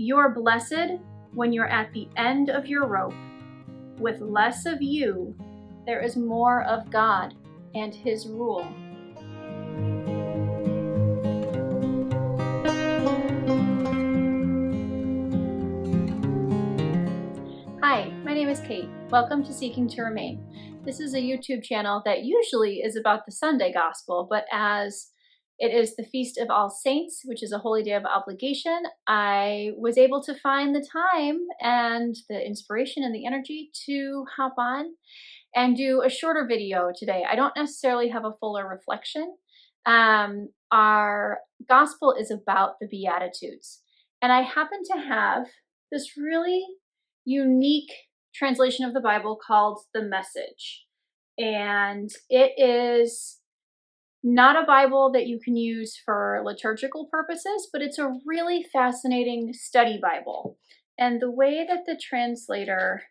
You're blessed when you're at the end of your rope. With less of you, there is more of God and His rule. Hi, my name is Kate. Welcome to Seeking to Remain. This is a YouTube channel that usually is about the Sunday Gospel, but as it is the Feast of All Saints, which is a holy day of obligation, I was able to find the time and the inspiration and the energy to hop on and do a shorter video today. I don't necessarily have a fuller reflection. Our Gospel is about the Beatitudes, and I happen to have this really unique translation of the Bible called the Message. And it is not a Bible that you can use for liturgical purposes, but it's a really fascinating study Bible. And the way that the translator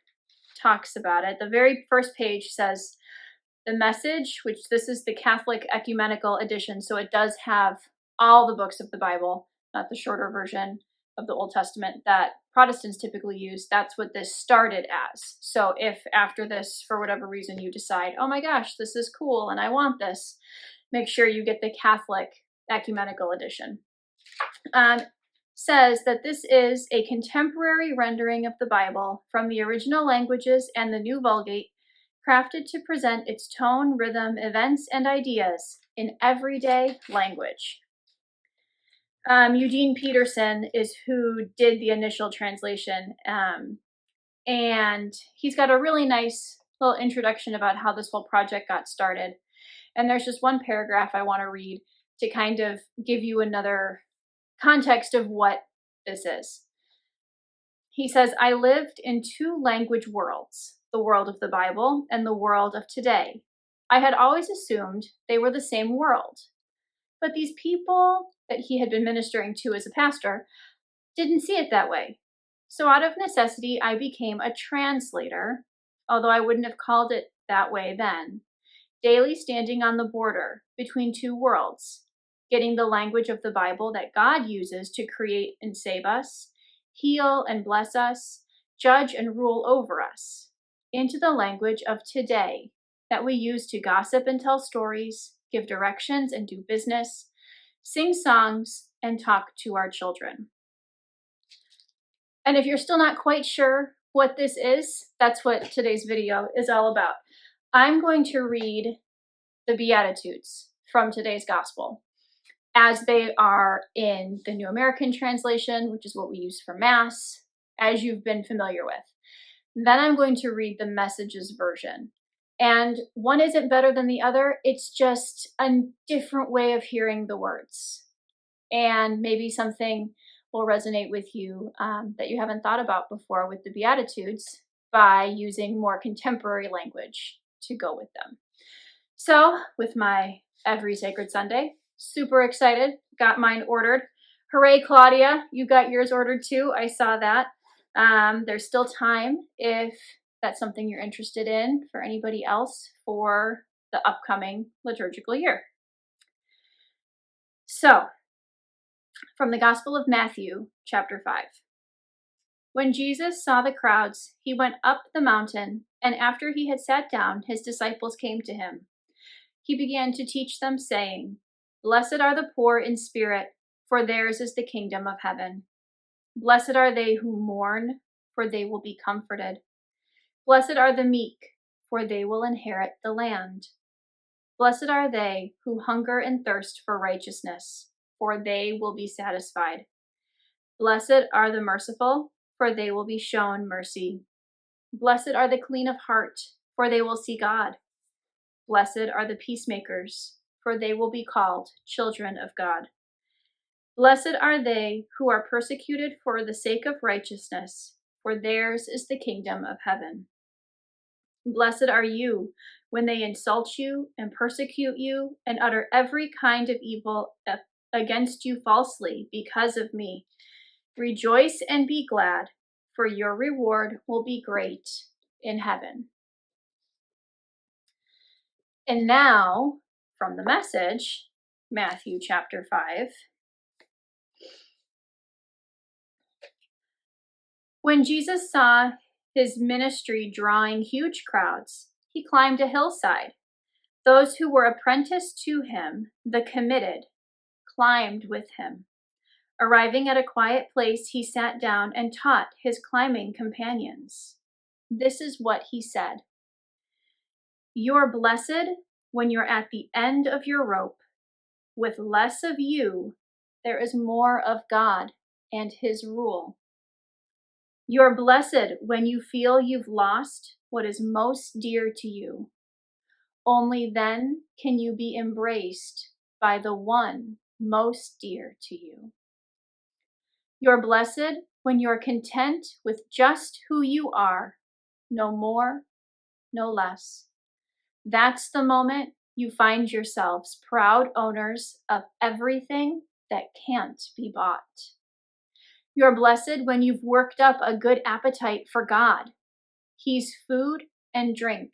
talks about it, the very first page says, the Message, which this is the Catholic Ecumenical edition, so it does have all the books of the Bible, not the shorter version of the Old Testament that Protestants typically use. That's what this started as. So if after this, for whatever reason, you decide, oh my gosh, this is cool and I want this, make sure you get the Catholic Ecumenical edition. Says that this is a contemporary rendering of the Bible from the original languages and the New Vulgate, crafted to present its tone, rhythm, events, and ideas in everyday language. Eugene Peterson is who did the initial translation, and he's got a really nice little introduction about how this whole project got started. And there's just one paragraph I want to read to kind of give you another context of what this is. He says, I lived in two language worlds, the world of the Bible and the world of today. I had always assumed they were the same world. But these people that he had been ministering to as a pastor didn't see it that way. So out of necessity, I became a translator, although I wouldn't have called it that way then, daily standing on the border between two worlds, getting the language of the Bible that God uses to create and save us, heal and bless us, judge and rule over us, into the language of today that we use to gossip and tell stories, give directions and do business, sing songs, and talk to our children. And if you're still not quite sure what this is, that's what today's video is all about. I'm going to read the Beatitudes from today's Gospel as they are in the New American Translation, which is what we use for Mass, as you've been familiar with. Then I'm going to read the Message's version. And one isn't better than the other. It's just a different way of hearing the words. And maybe something will resonate with you that you haven't thought about before with the Beatitudes by using more contemporary language to go with them. So with my Every Sacred Sunday, super excited, got mine ordered. Hooray, Claudia, you got yours ordered too. I saw that. There's still time if that's something you're interested in for anybody else for the upcoming liturgical year. So, from the Gospel of Matthew, chapter 5. When Jesus saw the crowds, he went up the mountain, and after he had sat down, his disciples came to him. He began to teach them, saying, Blessed are the poor in spirit, for theirs is the kingdom of heaven. Blessed are they who mourn, for they will be comforted. Blessed are the meek, for they will inherit the land. Blessed are they who hunger and thirst for righteousness, for they will be satisfied. Blessed are the merciful, for they will be shown mercy. Blessed are the clean of heart, for they will see God. Blessed are the peacemakers, for they will be called children of God. Blessed are they who are persecuted for the sake of righteousness, for theirs is the kingdom of heaven. Blessed are you when they insult you and persecute you and utter every kind of evil against you falsely because of me. Rejoice and be glad, for your reward will be great in heaven. And now, from the Message, Matthew chapter 5. When Jesus saw his ministry drawing huge crowds, he climbed a hillside. Those who were apprenticed to him, the committed, climbed with him. Arriving at a quiet place, he sat down and taught his climbing companions. This is what he said. You're blessed when you're at the end of your rope. With less of you, there is more of God and his rule. You're blessed when you feel you've lost what is most dear to you. Only then can you be embraced by the one most dear to you. You're blessed when you're content with just who you are, no more, no less. That's the moment you find yourselves proud owners of everything that can't be bought. You're blessed when you've worked up a good appetite for God. He's food and drink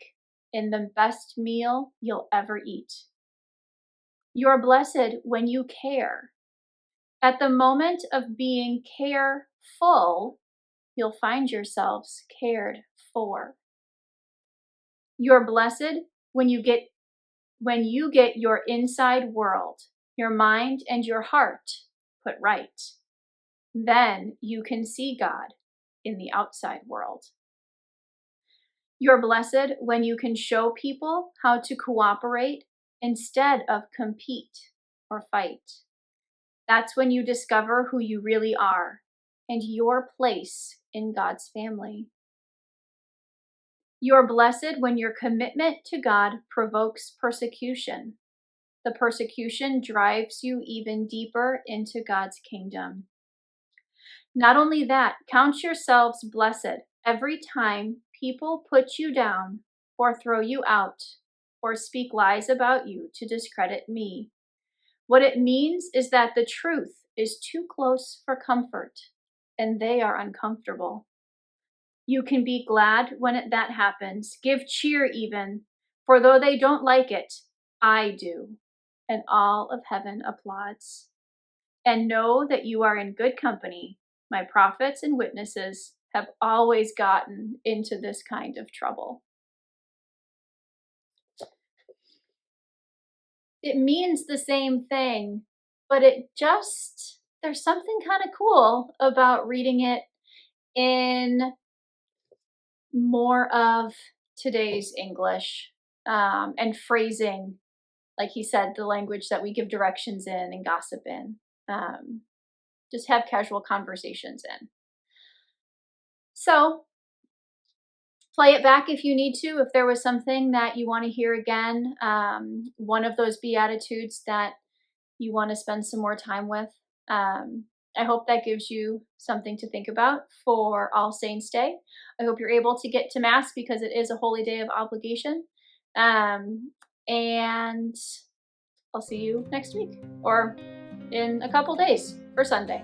in the best meal you'll ever eat. You're blessed when you care. At the moment of being careful, you'll find yourselves cared for. You're blessed when you get your inside world, your mind and your heart put right. Then you can see God in the outside world. You're blessed when you can show people how to cooperate instead of compete or fight. That's when you discover who you really are and your place in God's family. You're blessed when your commitment to God provokes persecution. The persecution drives you even deeper into God's kingdom. Not only that, count yourselves blessed every time people put you down or throw you out or speak lies about you to discredit me. What it means is that the truth is too close for comfort, and they are uncomfortable. You can be glad when that happens. Give cheer even, for though they don't like it, I do, and all of heaven applauds. And know that you are in good company. My prophets and witnesses have always gotten into this kind of trouble. It means the same thing, but there's something kind of cool about reading it in more of today's English and phrasing, like he said, the language that we give directions in and gossip in. Just have casual conversations in. So play it back if you need to, if there was something that you want to hear again, one of those Beatitudes that you want to spend some more time with. I hope that gives you something to think about for All Saints Day. I hope you're able to get to Mass because it is a holy day of obligation. And I'll see you next week or in a couple days for Sunday.